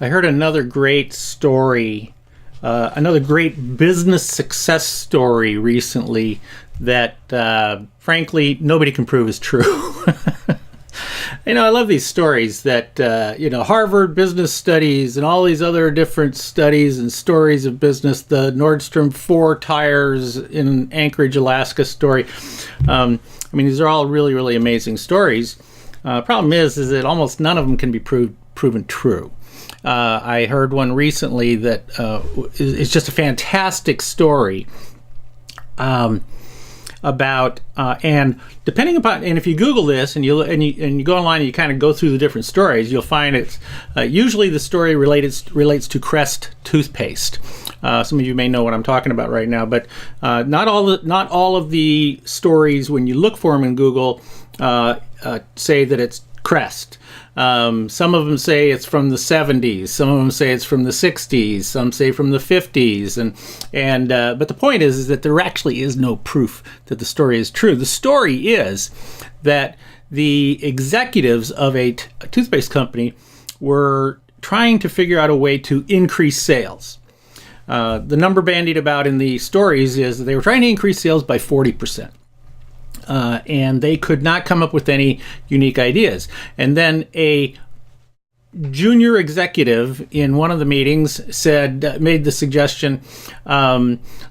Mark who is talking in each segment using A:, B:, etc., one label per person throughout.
A: I heard another great story, another great business success story recently that, frankly, nobody can prove is true. I love these stories that, Harvard business studies and all these other different studies and stories of business, the Nordstrom 4 tires in Anchorage, Alaska story. These are all really, really amazing stories. Problem is that almost none of them can be proven true. I heard one recently that is just a fantastic story about and depending upon, and if you Google this and you go online and you kind of go through the different stories, you'll find it's usually the story relates to Crest toothpaste. Some of you may know what I'm talking about right now, but not all of the stories when you look for them in Google say that it's Crest. Some of them say it's from the 70s. Some of them say it's from the 60s. Some say from the 50s. But the point is that there actually is no proof that the story is true. The story is that the executives of a toothpaste company were trying to figure out a way to increase sales. The number bandied about in the stories is that they were trying to increase sales by 40%. And they could not come up with any unique ideas. And then a junior executive in one of the meetings made the suggestion,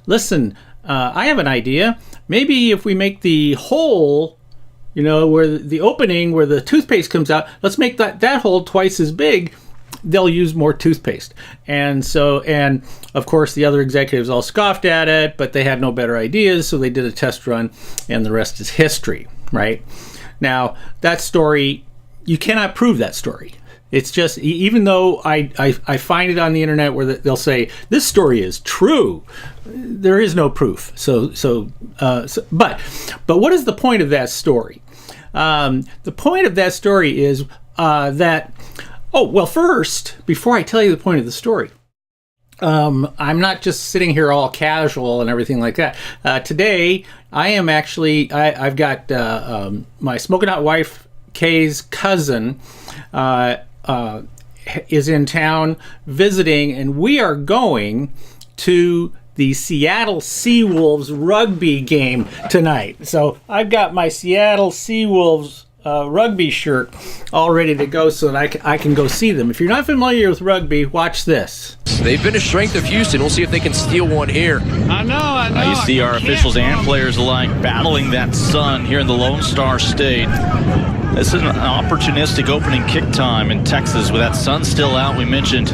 A: listen, I have an idea. Maybe if we make the hole, where the opening where the toothpaste comes out, let's make that hole twice as big. They'll use more toothpaste. And of course the other executives all scoffed at it, but they had no better ideas, so they did a test run, and the rest is history, right? Now, that story, you cannot prove that story. It's just, even though I find it on the internet where they'll say, this story is true, there is no proof. But what is the point of that story? The point of that story is that, first, before I tell you the point of the story, I'm not just sitting here all casual and everything like that. Today, I am actually, I've got my smoking hot wife, Kay's cousin, is in town visiting, and we are going to the Seattle Seawolves rugby game tonight. So I've got my Seattle Seawolves rugby shirt all ready to go so that I can go see them. If you're not familiar with rugby, watch this.
B: They've been a strength of Houston. We'll see if they can steal one here.
C: I know.
D: You see our officials and players alike battling that sun here in the Lone Star State. This is an opportunistic opening kick time in Texas with that sun still out. We mentioned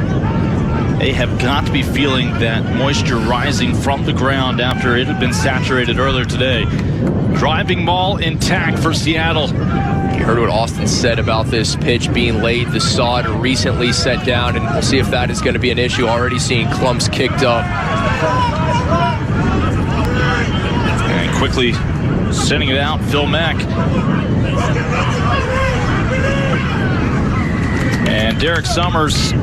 D: they have got to be feeling that moisture rising from the ground after it had been saturated earlier today. Driving ball intact for Seattle.
B: You heard what Austin said about this pitch being laid. The sod recently set down, and we'll see if that is going to be an issue. Already seeing clumps kicked up.
D: And quickly sending it out, Phil Mack. And Derek Summers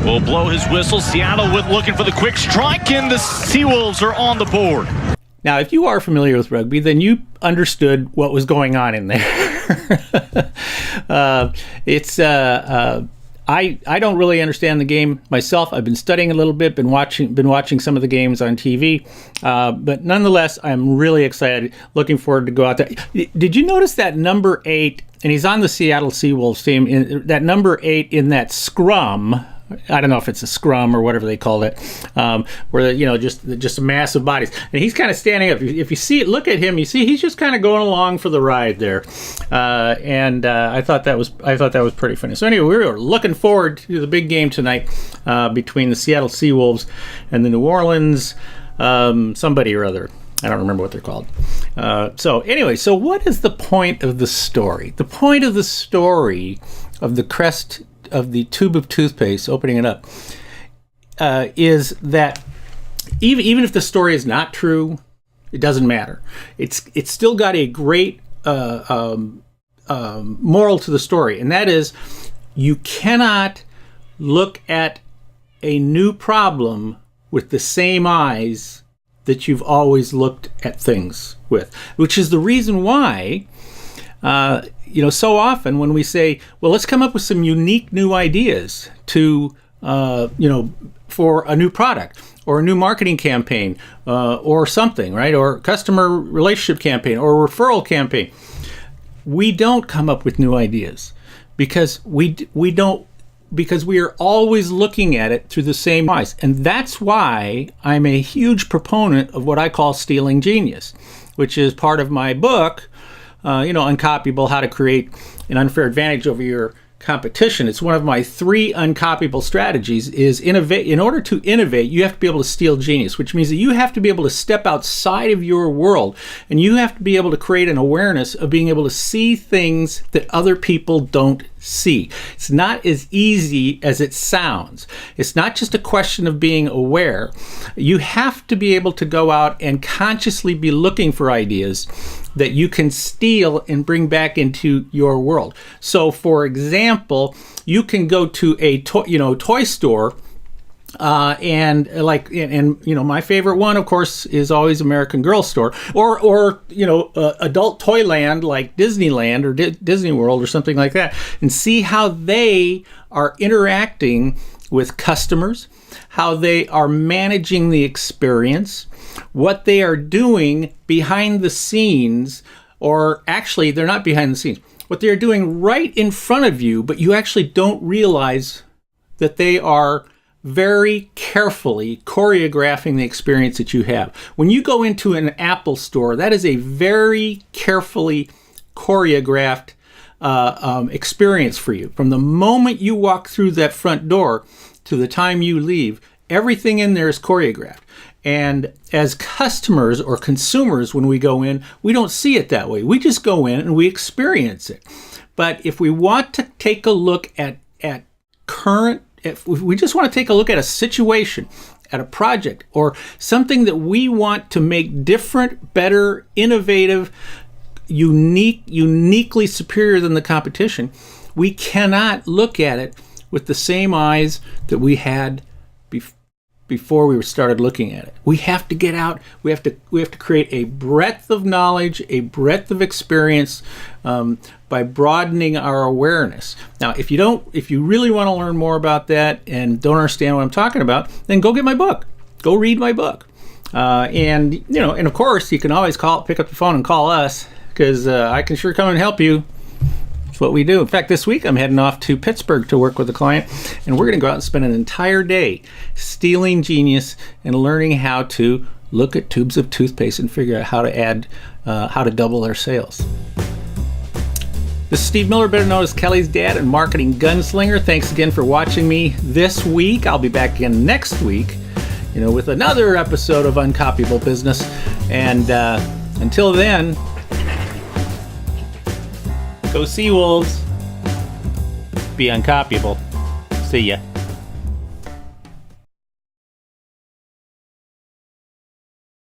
D: will blow his whistle. Seattle looking for the quick strike, and the Seawolves are on the board.
A: Now, if you are familiar with rugby, then you understood what was going on in there. I don't really understand the game myself. I've been studying a little bit, been watching some of the games on TV, but nonetheless, I'm really excited. Looking forward to go out there. Did you notice that number 8? And he's on the Seattle Seawolves team. That number 8 in that scrum. I don't know if it's a scrum or whatever they called it, where just a mass of bodies, and he's kind of standing up. If you see it, look at him. You see he's just kind of going along for the ride there, and I thought that was pretty funny. So anyway, we were looking forward to the big game tonight between the Seattle Seawolves and the New Orleans somebody or other. I don't remember what they're called. So anyway, so what is the point of the story? The point of the story of the Crest, of the tube of toothpaste, opening it up, is that even if the story is not true, it doesn't matter. It's still got a great moral to the story, and that is, you cannot look at a new problem with the same eyes that you've always looked at things with, which is the reason why so often when we say, well, let's come up with some unique new ideas to for a new product or a new marketing campaign or something, right? Or customer relationship campaign or referral campaign. We don't come up with new ideas because we are always looking at it through the same eyes. And that's why I'm a huge proponent of what I call stealing genius, which is part of my book, Uncopyable: How to Create an Unfair Advantage Over Your Competition. It's one of my 3 uncopyable strategies is innovate. In order to innovate, you have to be able to steal genius, which means that you have to be able to step outside of your world and you have to be able to create an awareness of being able to see things that other people don't see. It's not as easy as it sounds. It's not just a question of being aware. You have to be able to go out and consciously be looking for ideas that you can steal and bring back into your world. So, for example, you can go to a toy store, and my favorite one, of course, is always American Girl store, or adult Toyland like Disneyland or Disney World or something like that, and see how they are interacting with customers, how they are managing the experience, what they are doing behind the scenes, or actually they're not behind the scenes, what they're doing right in front of you, but you actually don't realize that they are very carefully choreographing the experience that you have. When you go into an Apple store, that is a very carefully choreographed experience for you. From the moment you walk through that front door to the time you leave, everything in there is choreographed. And as customers or consumers, when we go in, we don't see it that way. We just go in and we experience it. But if we want to take a look at if we just want to take a look at a situation, at a project, or something that we want to make different, better, innovative, uniquely superior than the competition, we cannot look at it with the same eyes that we had before we started looking at it. We have to get out. We have to create a breadth of knowledge, a breadth of experience by broadening our awareness. Now, if you really want to learn more about that and don't understand what I'm talking about, then go get my book. Go read my book. And of course, you can always pick up the phone and call us, because I can sure come and help you. That's what we do. In fact, this week I'm heading off to Pittsburgh to work with a client, and we're going to go out and spend an entire day stealing genius and learning how to look at tubes of toothpaste and figure out how to double their sales. This is Steve Miller, better known as Kelly's dad and marketing gunslinger. Thanks again for watching me this week. I'll be back again next week, with another episode of Uncopyable Business. And until then, go Seawolves. Be uncopyable. See ya.